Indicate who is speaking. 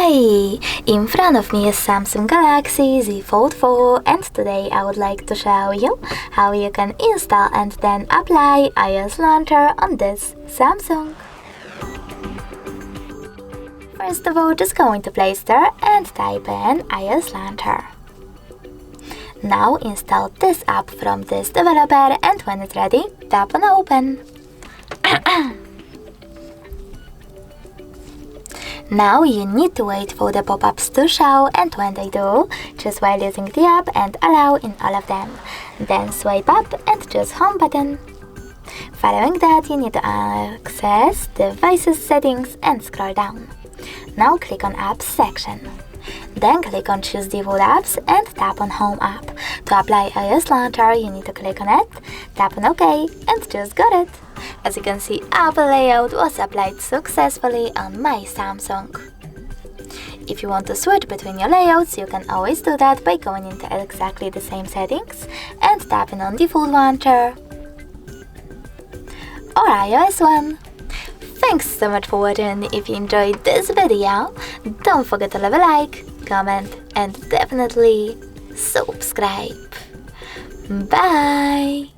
Speaker 1: Hi! In front of me is Samsung Galaxy Z Fold 4 and today I would like to show you how you can install and then apply iOS launcher on this Samsung. First of all, just go into Play Store and type in iOS launcher. Now install this app from this developer and when it's ready, tap on open. Now you need to wait for the pop-ups to show, and when they do, choose while using the app and allow in all of them. Then swipe up and choose home button. Following that, you need to access devices settings and scroll down. Now click on apps section. Then click on choose default apps and tap on home app. To apply iOS launcher, you need to click on it, tap on OK and just got it. As you can see, Apple layout was applied successfully on my Samsung. If you want to switch between your layouts, you can always do that by going into exactly the same settings and tapping on default launcher or iOS one. Thanks so much for watching. If you enjoyed this video, don't forget to leave a like, comment and definitely subscribe. Bye!